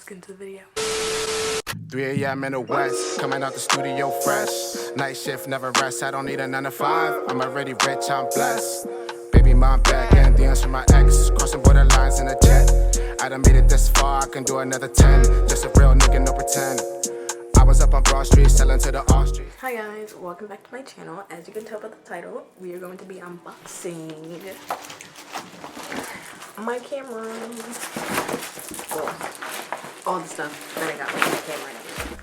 get into the video. 3 a.m. in the west, coming out the studio fresh. Night shift, never rest, I don't need a 9 to 5. I'm already rich, I'm blessed. Baby mom back and DMs from my ex. Crossing borderlines in a jet. I done made it this far, I can do another 10. Just a real nigga, no pretend. I was up on Broad Street, selling to the off street. Hi guys, welcome back to my channel. As you can tell by the title, we are going to be unboxing my camera. Well, all the stuff that I got with my camera and everything.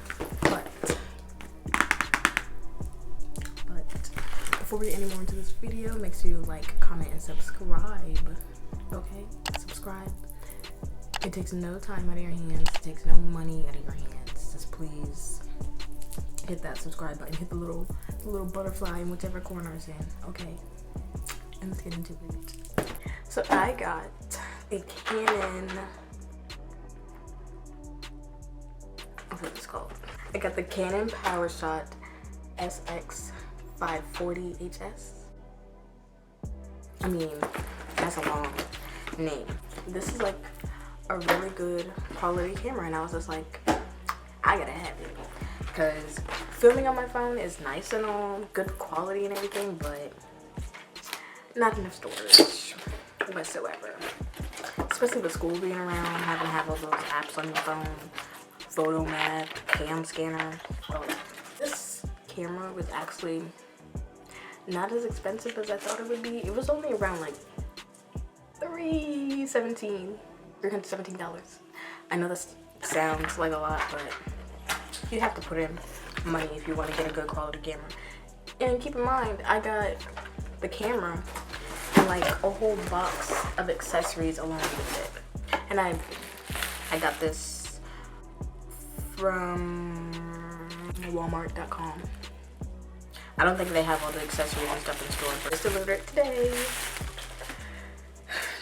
But before we get any more into this video, make sure you like, comment, and subscribe. Okay? Subscribe. It takes no time out of your hands. It takes no money out of your hands. Just please hit that subscribe button. Hit the little butterfly in whichever corner it's in. Okay? And let's get into it. So I got a Canon. What it's called. I got the Canon Powershot Sx540 HS. I mean, that's a long name. This is like a really good quality camera, and I was just like, I gotta have it. Because filming on my phone is nice and all, good quality and everything, but not enough storage whatsoever. Especially with school being around, having to have all those apps on your phone. Photo map, cam scanner. Well, this camera was actually not as expensive as I thought it would be. It was only around like $317. I know this sounds like a lot, but you have to put in money if you want to get a good quality camera. And keep in mind, I got the camera and like a whole box of accessories along with it. And I got this from Walmart.com. I don't think they have all the accessories and stuff in store, but it's delivered it today.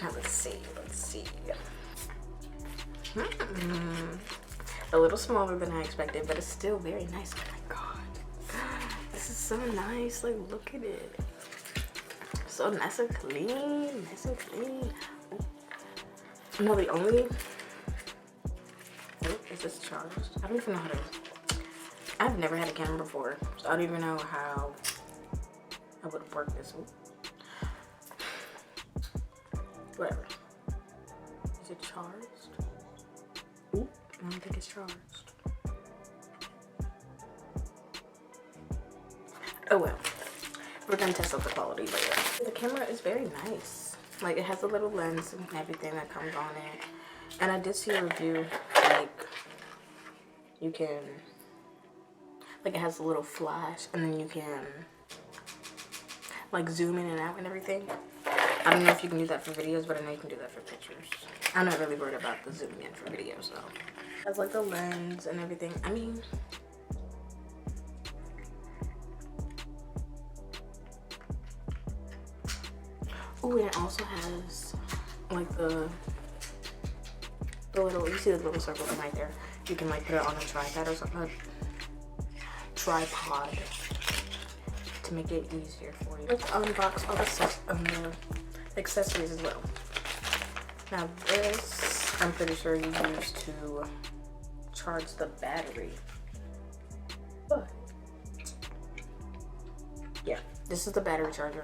Now let's see. A little smaller than I expected, but it's still very nice. Oh my god, this is so nice. Like, look at it. So nice and clean. No, the only. Is this charged? I don't even know how to. I've never had a camera before, so I don't even know how I would work this. Whatever. Is it charged? Ooh, I don't think it's charged. Oh well. We're gonna test out the quality later. The camera is very nice. Like, it has a little lens and everything that comes on it. And I did see a review, like, you can, like, it has a little flash, and then you can, like, zoom in and out and everything. I don't know if you can do that for videos, but I know you can do that for pictures. I'm not really worried about the zooming in for videos, though. It has, like, the lens and everything. I mean, ooh, and it also has, like, the little, you see the little circle right there. You can like put it on a tripod or something, tripod, to make it easier for you. Let's unbox all the accessories as well. Now this, I'm pretty sure you use to charge the battery. But yeah, this is the battery charger.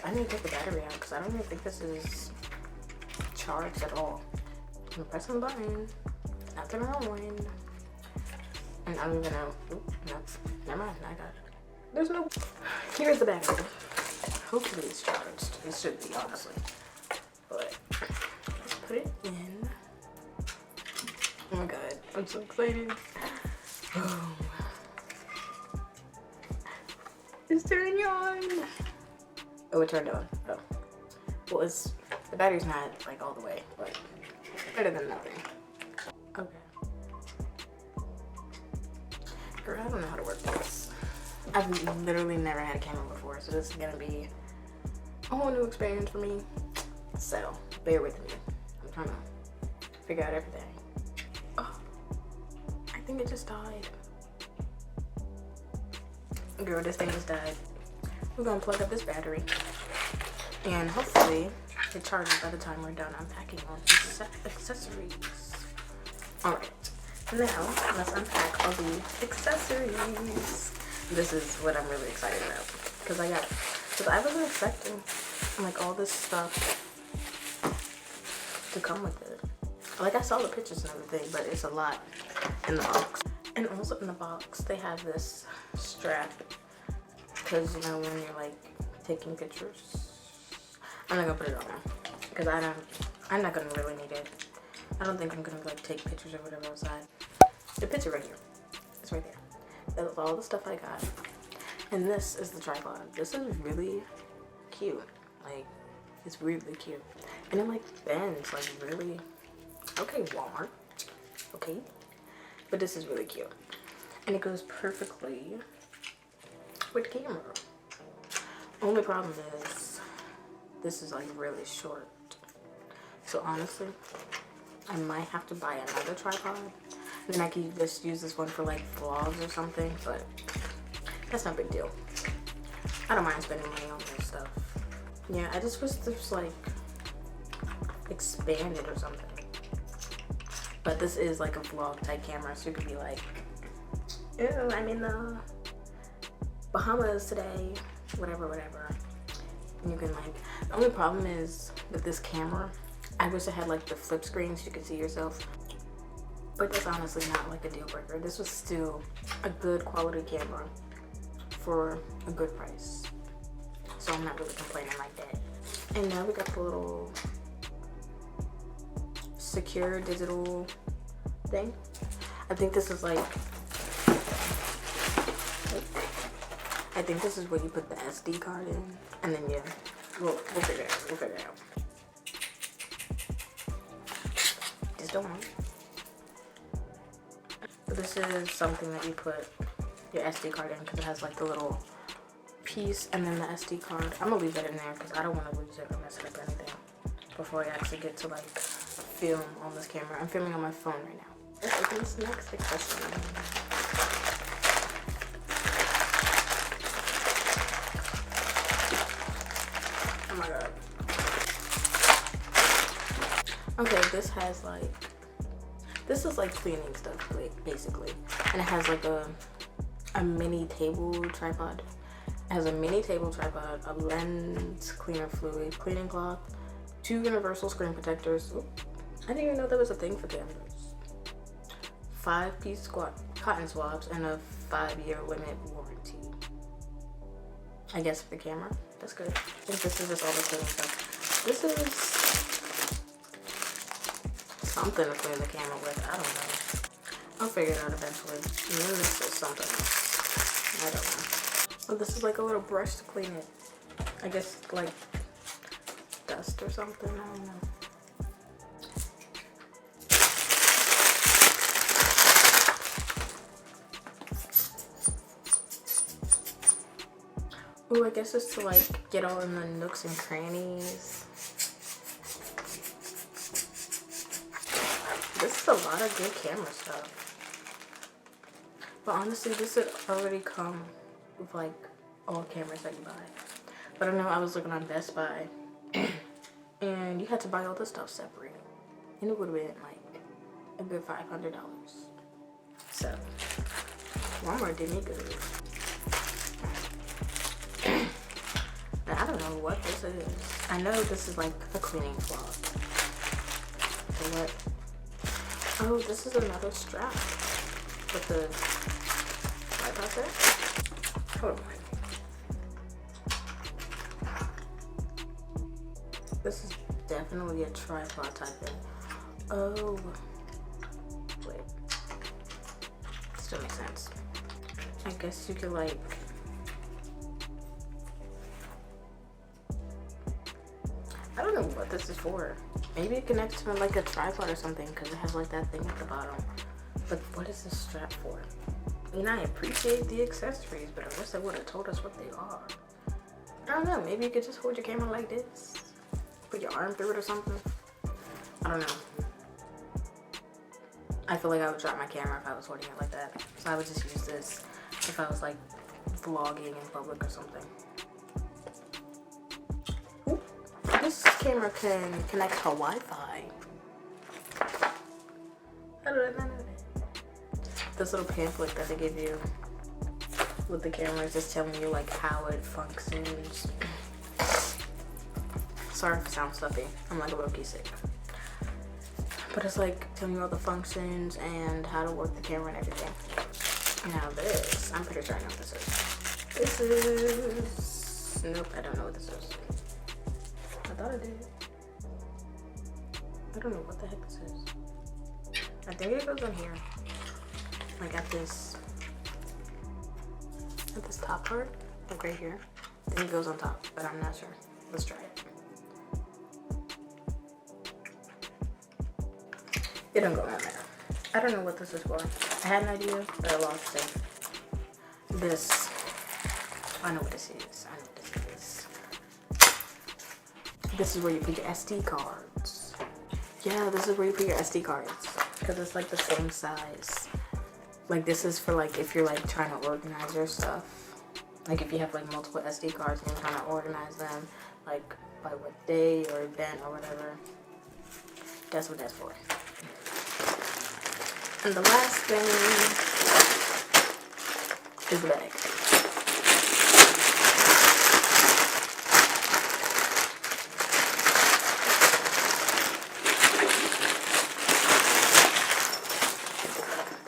I need to take the battery out because I don't even think this is charged at all. I'm pressing the button, nothing wrong, and I don't even know. Oop, no, never mind, I got it. There's no. Here's the battery. Hopefully it's charged. It should be, honestly. But let's put it in. Oh my god, I'm so excited. Oh. It's turning on. Oh, it turned on. Oh. Well, the battery's not like all the way, but better than nothing. Okay. Girl, I don't know how to work this. I've literally never had a camera before, so this is gonna be a whole new experience for me. So, bear with me. I'm trying to figure out everything. Oh, I think it just died. Girl, this thing just died. We're gonna plug up this battery, and hopefully it charges by the time we're done unpacking all these accessories. Alright, now let's unpack all the accessories. This is what I'm really excited about. Because I wasn't expecting like all this stuff to come with it. Like I saw the pictures and everything, but it's a lot in the box. And also in the box, they have this strap. Because you know when you're like taking pictures, I'm not gonna put it on because I'm not gonna really need it. I don't think I'm gonna like take pictures or whatever outside. The picture right here, it's right there. That's all the stuff I got. And this is the tripod. This is really cute. Like it's really cute, and it like bends like really. Okay, Walmart. Okay, but this is really cute, and it goes perfectly with camera. Only problem is this is like really short. So honestly, I might have to buy another tripod. And then I can just use this one for like vlogs or something, but that's not a big deal. I don't mind spending money on this stuff. Yeah, I just wish this was like expanded or something. But this is like a vlog type camera, so you could be like, ew, I'm in the Bahamas today, whatever. And you can like, the only problem is with this camera, I wish it had like the flip screen so you could see yourself. But that's honestly not like a deal breaker. This was still a good quality camera for a good price. So I'm not really complaining like that. And now we got the little secure digital thing. I think this is like, I think this is where you put the SD card in, and then yeah, we'll figure it out. We'll figure it out. Just don't want. This is something that you put your SD card in because it has like the little piece and then the SD card. I'm gonna leave that in there because I don't want to lose it or mess it up or anything before I actually get to like film on this camera. I'm filming on my phone right now. Let's open this next accessory. Oh my god. Okay, this has like, this is like cleaning stuff, like, basically. And it has like a mini table tripod. It has a mini table tripod, a lens cleaner fluid, cleaning cloth, 2 universal screen protectors. Ooh, I didn't even know that was a thing for cameras. 5-piece cotton swabs and a 5-year limit warranty. I guess for the camera. That's good. I think this is just all the cleaning stuff. This is something to clean the camera with. I don't know. I'll figure it out eventually. Maybe this is something else. I don't know. Oh, this is like a little brush to clean it. I guess like dust or something. I don't know. Oh, I guess it's to like get all in the nooks and crannies. This is a lot of good camera stuff. But honestly, this would already come with like all cameras that you buy. But I know I was looking on Best Buy and you had to buy all this stuff separate. And it would have been like a good $500. So Walmart did me good. I don't know what this is. I know this is like a cleaning cloth. So what? Oh, this is another strap with the tripod there. Hold on. This is definitely a tripod type thing. Oh, wait. Still makes sense. I guess you could like, I don't know what this is for. Maybe it connects to like a tripod or something because it has like that thing at the bottom. But what is this strap for? I mean, I appreciate the accessories, but I wish they would have told us what they are. I don't know. Maybe you could just hold your camera like this. Put your arm through it or something. I don't know. I feel like I would drop my camera if I was holding it like that. So I would just use this if I was like vlogging in public or something. This camera can connect to Wi-Fi. I don't know none of that. This little pamphlet that they give you with the camera is just telling you like how it functions. Sorry if it sounds stuffy. I'm like a low-key sick. But it's like telling you all the functions and how to work the camera and everything. Now this, I'm pretty sure I know what this is. This is, nope, I don't know what this is. I thought I did. I don't know what the heck this is. I think it goes on here. Like at this top part, like right here. I think it goes on top, but I'm not sure. Let's try it. It don't go on there. I don't know what this is for. I had an idea, but I lost it. This, I know what this is. I know what this is. This is where you put your SD cards. Yeah, this is where you put your SD cards. Because it's like the same size. Like this is for like if you're like trying to organize your stuff. Like if you have like multiple SD cards and you're trying to organize them. Like by what day or event or whatever. That's what that's for. And the last thing is the bag.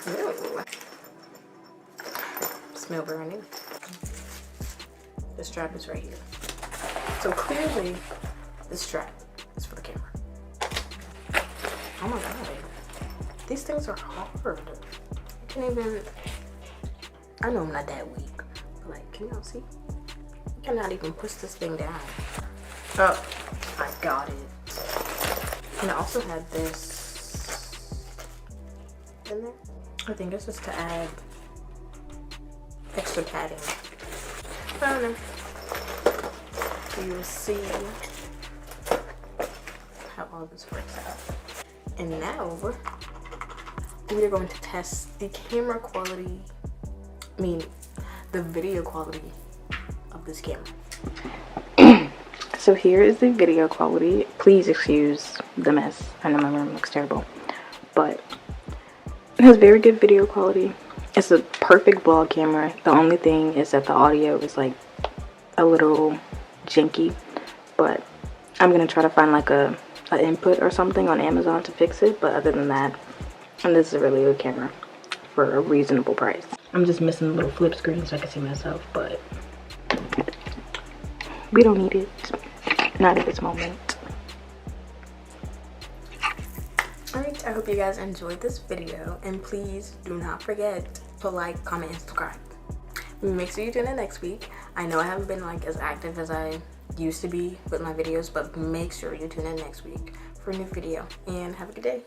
Ooh. Smell brand new. The strap is right here. So clearly, this strap is for the camera. Oh my god. These things are hard. I can't even, I know I'm not that weak, but like, can y'all see? I cannot even push this thing down. Oh, I got it. And I also had this in there. I think it's just to add extra padding. I don't know. You will see how all this works out. And now, we are going to test the camera quality, the video quality of this camera. So here is the video quality. Please excuse the mess. I know my room looks terrible, but it has very good video quality. It's a perfect vlog camera. The only thing is that the audio is like a little janky, but I'm gonna try to find like an input or something on Amazon to fix it. But other than that, and this is a really good camera for a reasonable price. I'm just missing a little flip screen so I can see myself, but we don't need it. Not at this moment. Alright, I hope you guys enjoyed this video, and please do not forget to like, comment, and subscribe. Make sure you tune in next week. I know I haven't been like as active as I used to be with my videos, but make sure you tune in next week for a new video, and have a good day.